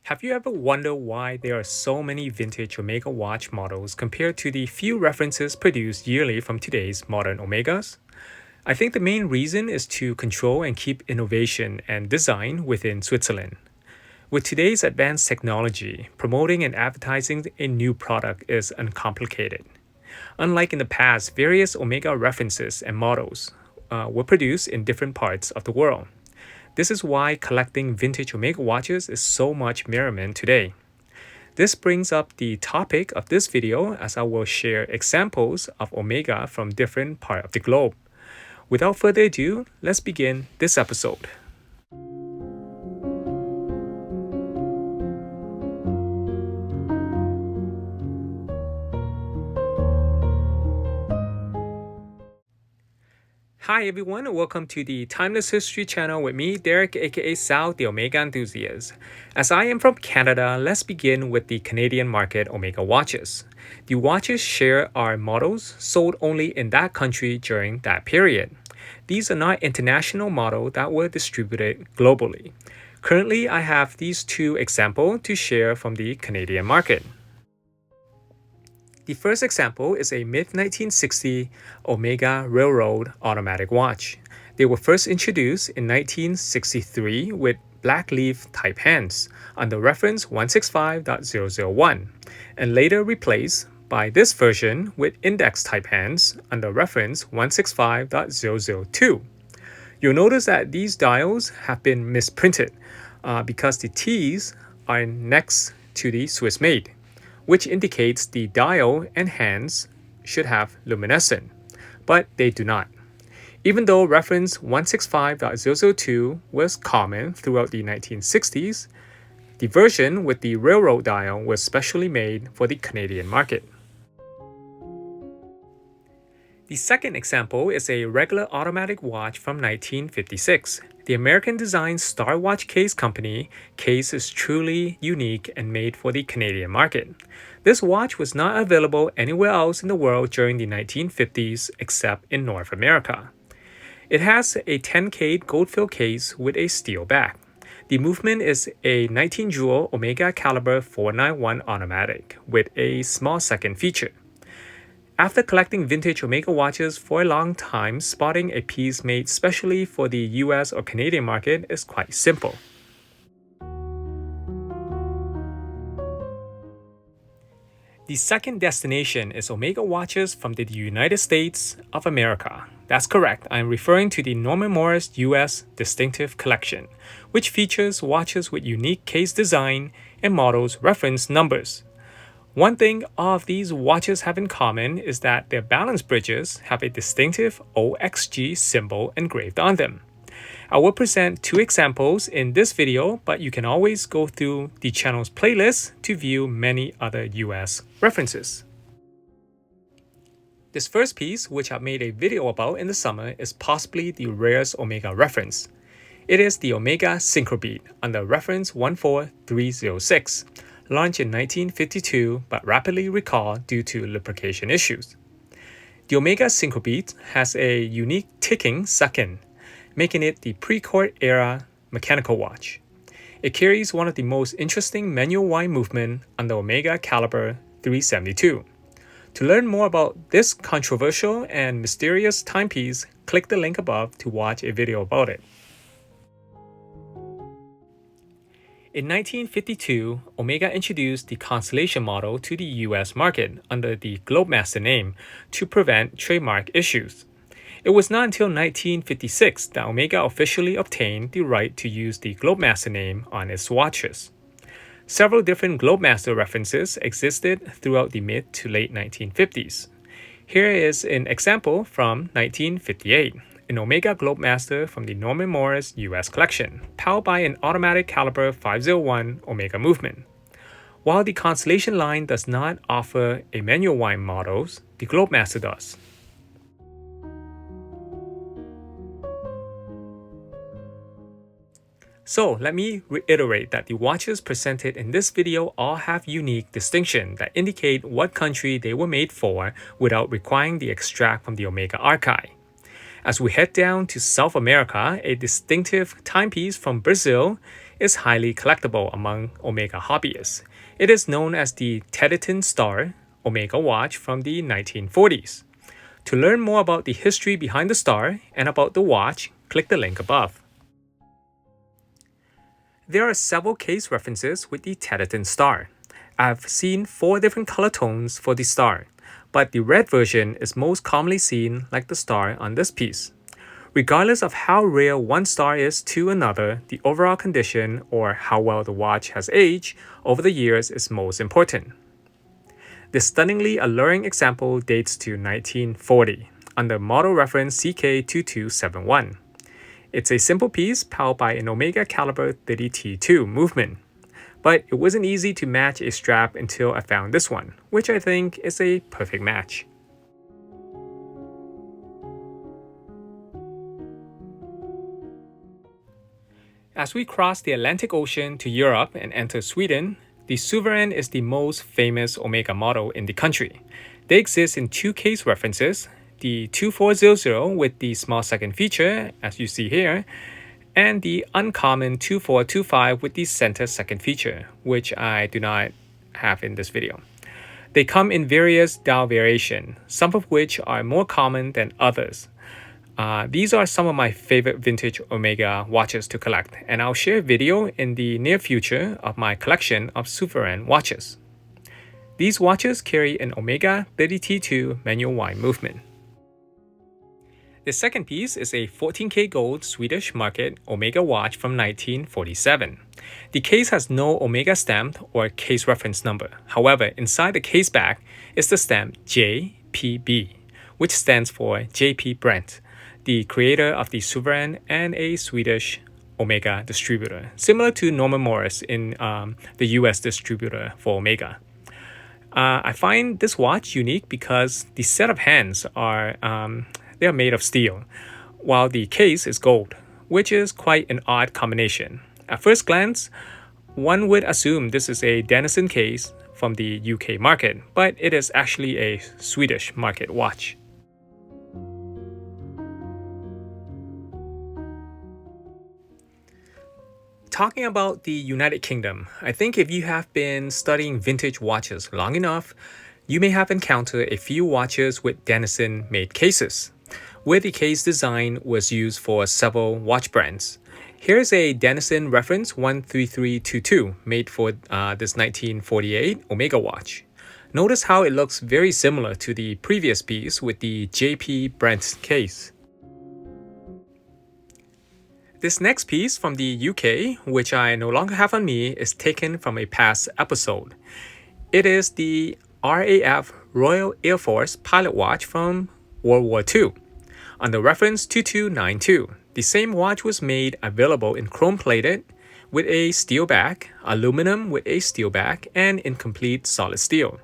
Have you ever wondered why there are so many vintage Omega watch models compared to the few references produced yearly from today's modern Omegas? I think the main reason is to control and keep innovation and design within Switzerland. With today's advanced technology, promoting and advertising a new product is uncomplicated. Unlike in the past, various Omega references and models were produced in different parts of the world. This is why collecting vintage Omega watches is so much merriment today. This brings up the topic of this video as I will share examples of Omega from different parts of the globe. Without further ado, let's begin this episode. Hi everyone, and welcome to the Timeless History channel with me, Derek aka Sal, the Omega Enthusiast. As I am from Canada, let's begin with the Canadian market Omega watches. The watches shared are models sold only in that country during that period. These are not international models that were distributed globally. Currently, I have these two examples to share from the Canadian market. The first example is a mid-1960 Omega Railroad automatic watch. They were first introduced in 1963 with black leaf type hands under reference 165.001 and later replaced by this version with index type hands under reference 165.002. You'll notice that these dials have been misprinted because the T's are next to the Swiss made, which indicates the dial and hands should have luminescent, but they do not. Even though reference 165.002 was common throughout the 1960s, the version with the railroad dial was specially made for the Canadian market. The second example is a regular automatic watch from 1956. The American-designed Star Watch Case Company case is truly unique and made for the Canadian market. This watch was not available anywhere else in the world during the 1950s except in North America. It has a 10K gold-filled case with a steel back. The movement is a 19-jewel Omega caliber 491 automatic with a small second feature. After collecting vintage Omega watches for a long time, spotting a piece made specially for the US or Canadian market is quite simple. The second destination is Omega watches from the United States of America. That's correct, I'm referring to the Norman Morris US Distinctive Collection, which features watches with unique case design and models reference numbers. One thing all of these watches have in common is that their balance bridges have a distinctive OXG symbol engraved on them. I will present two examples in this video, but you can always go through the channel's playlist to view many other US references. This first piece, which I made a video about in the summer, is possibly the rarest Omega reference. It is the Omega Synchrobeat under reference 14306. Launched in 1952 but rapidly recalled due to lubrication issues. The Omega Synchrobeat has a unique ticking second, making it the pre-court era mechanical watch. It carries one of the most interesting manual wind movement on the Omega caliber 372. To learn more about this controversial and mysterious timepiece, click the link above to watch a video about it. In 1952, Omega introduced the Constellation model to the US market under the Globemaster name to prevent trademark issues. It was not until 1956 that Omega officially obtained the right to use the Globemaster name on its watches. Several different Globemaster references existed throughout the mid to late 1950s. Here is an example from 1958. An Omega Globemaster from the Norman Morris US collection, powered by an automatic caliber 501 Omega movement. While the Constellation line does not offer a manual wind models, the Globemaster does. So let me reiterate that the watches presented in this video all have unique distinction that indicate what country they were made for without requiring the extract from the Omega archive. As we head down to South America, a distinctive timepiece from Brazil is highly collectible among Omega hobbyists. It is known as the Tedeton Star Omega watch from the 1940s. To learn more about the history behind the star and about the watch, click the link above. There are several case references with the Tedeton star. I've seen 4 different color tones for the star, but the red version is most commonly seen like the star on this piece. Regardless of how rare one star is to another, the overall condition or how well the watch has aged over the years is most important. This stunningly alluring example dates to 1940 under model reference CK2271. It's a simple piece powered by an Omega caliber 30T2 movement. But it wasn't easy to match a strap until I found this one, which I think is a perfect match. As we cross the Atlantic Ocean to Europe and enter Sweden, the Sovereign is the most famous Omega model in the country. They exist in 2 case references, the 2400 with the small second feature, as you see here, and the uncommon 2425 with the center second feature, which I do not have in this video. They come in various dial variation, some of which are more common than others. These are some of my favorite vintage Omega watches to collect, and I'll share a video in the near future of my collection of Sovereign watches. These watches carry an Omega 30T2 manual wind movement. The second piece is a 14K gold Swedish market Omega watch from 1947. The case has no Omega stamp or case reference number. However, inside the case back is the stamp JPB, which stands for JP Brent, the creator of the Sovereign and a Swedish Omega distributor, similar to Norman Morris in the US distributor for Omega. I find this watch unique because the set of hands are they are made of steel, while the case is gold, which is quite an odd combination. At first glance, one would assume this is a Dennison case from the UK market, but it is actually a Swedish market watch. Talking about the United Kingdom, I think if you have been studying vintage watches long enough, you may have encountered a few watches with Dennison-made cases, where the case design was used for several watch brands. Here's a Dennison reference 13322 made for this 1948 Omega watch. Notice how it looks very similar to the previous piece with the JP Brent case. This next piece from the UK, which I no longer have on me, is taken from a past episode. It is the RAF Royal Air Force pilot watch from World War II. On the reference 2292, the same watch was made available in chrome-plated with a steel back, aluminum with a steel back, and in complete solid steel.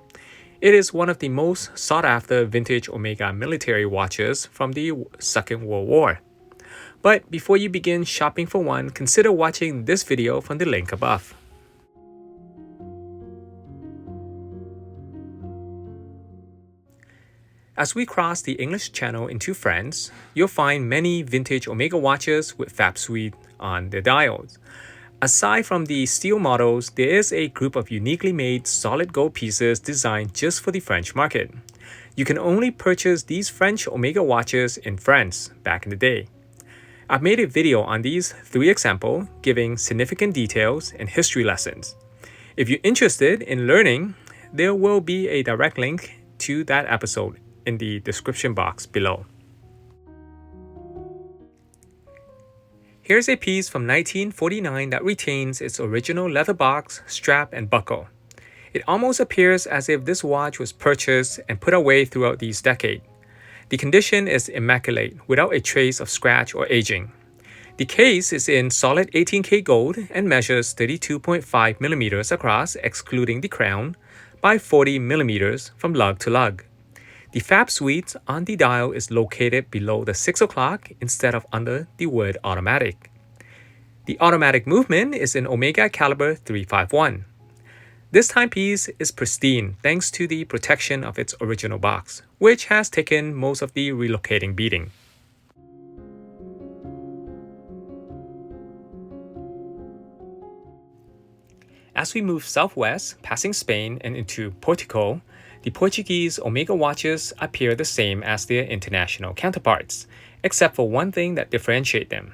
It is one of the most sought-after vintage Omega military watches from the Second World War. But before you begin shopping for one, consider watching this video from the link above. As we cross the English Channel into France, you'll find many vintage Omega watches with fab suite on the dials. Aside from the steel models, there is a group of uniquely made solid gold pieces designed just for the French market. You can only purchase these French Omega watches in France back in the day. I've made a video on these 3 examples, giving significant details and history lessons. If you're interested in learning, there will be a direct link to that episode in the description box below. Here's a piece from 1949 that retains its original leather box, strap, and buckle. It almost appears as if this watch was purchased and put away throughout these decades. The condition is immaculate, without a trace of scratch or aging. The case is in solid 18K gold and measures 32.5 millimeters across, excluding the crown, by 40 millimeters from lug to lug. The fab suite on the dial is located below the 6 o'clock instead of under the word automatic. The automatic movement is in Omega caliber 351. This timepiece is pristine thanks to the protection of its original box, which has taken most of the relocating beating. As we move southwest, passing Spain and into Portugal, the Portuguese Omega watches appear the same as their international counterparts, except for one thing that differentiates them.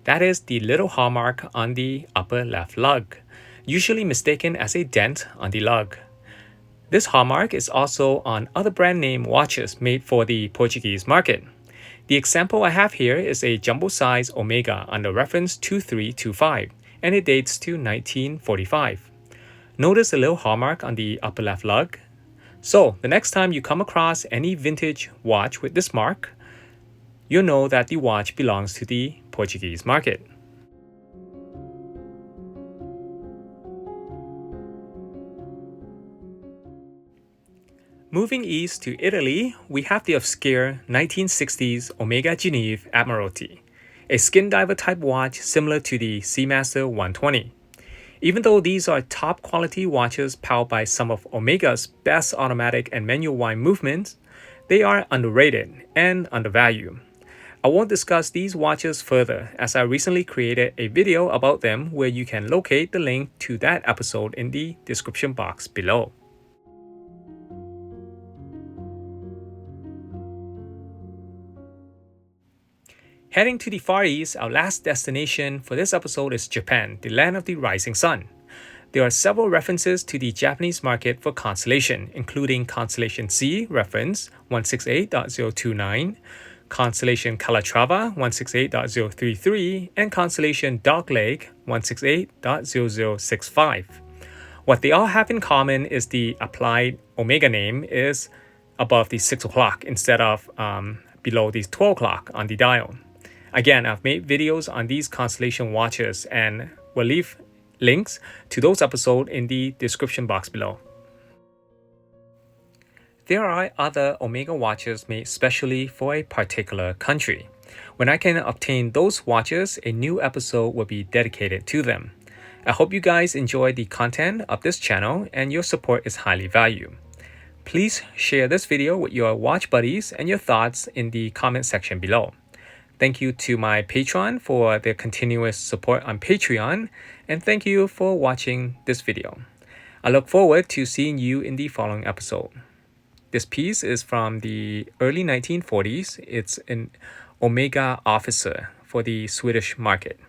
That is the little hallmark on the upper left lug, usually mistaken as a dent on the lug. This hallmark is also on other brand name watches made for the Portuguese market. The example I have here is a jumbo size Omega under reference 2325, and it dates to 1945. Notice the little hallmark on the upper left lug? So, the next time you come across any vintage watch with this mark, you'll know that the watch belongs to the Portuguese market. Moving east to Italy, we have the obscure 1960s Omega Geneve Admiralty, a skin diver type watch similar to the Seamaster 120. Even though these are top quality watches powered by some of Omega's best automatic and manual wind movements, they are underrated and undervalued. I won't discuss these watches further as I recently created a video about them where you can locate the link to that episode in the description box below. Heading to the Far East, our last destination for this episode is Japan, the land of the rising sun. There are several references to the Japanese market for Constellation, including Constellation C reference 168.029, Constellation Calatrava 168.033, and Constellation Dogleg 168.0065. What they all have in common is the applied Omega name is above the 6 o'clock instead of below the 12 o'clock on the dial. Again, I've made videos on these Constellation watches and will leave links to those episodes in the description box below. There are other Omega watches made specially for a particular country. When I can obtain those watches, a new episode will be dedicated to them. I hope you guys enjoy the content of this channel and your support is highly valued. Please share this video with your watch buddies and your thoughts in the comment section below. Thank you to my Patreon for their continuous support on Patreon, and thank you for watching this video. I look forward to seeing you in the following episode. This piece is from the early 1940s. It's an Omega officer for the Swedish market.